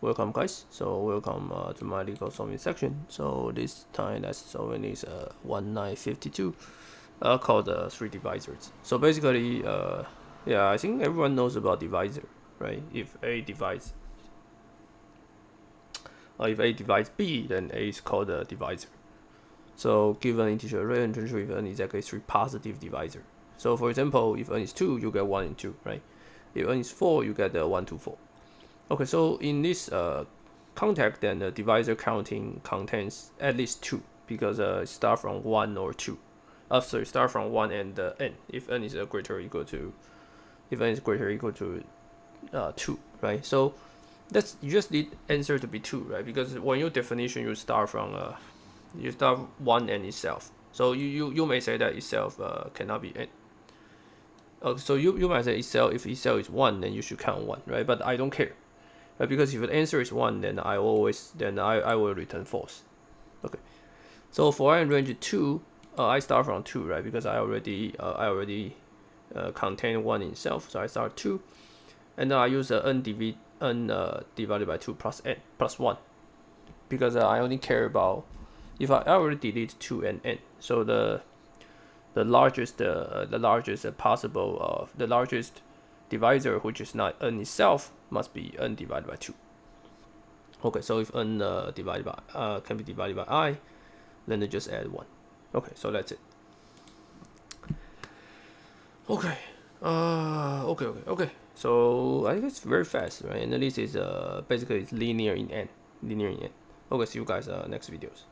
Welcome guys, so welcome to my Leetcode solving section. So this time let's solving is 1952 called Three Divisors. So basically yeah, I think everyone knows about divisor, right? If A divides B, then A is called a divisor. So given integer array and integer if n is exactly 3 positive divisor. So for example, if n is 2, you get 1 and 2, right? If n is 4, you get 1, 2, 4. Okay, so in this context, then the divisor counting contains at least 2 because it start from 1 or 2. Sorry, start from 1 and n. If n is greater or equal to 2, right? So you just need answer to be 2, right? Because when your definition you start from 1 n itself. So you may say that itself cannot be n. So you might say itself, if itself is 1, then you should count 1, right? But I don't care. Because if the answer is 1, then I will return false. Okay. So for I in range 2, I start from 2, right? Because I already contain 1 in itself, so I start 2, and then I use n divided by 2 plus n plus 1, because I only care about if I already delete 2 and n. So the largest divisor, which is not n itself, must be n divided by 2. Okay, so if n can be divided by I, then just add 1. Okay, so that's it. Okay. Okay. So I think it's very fast, right? And this is basically it's linear in n. Okay, see you guys next videos.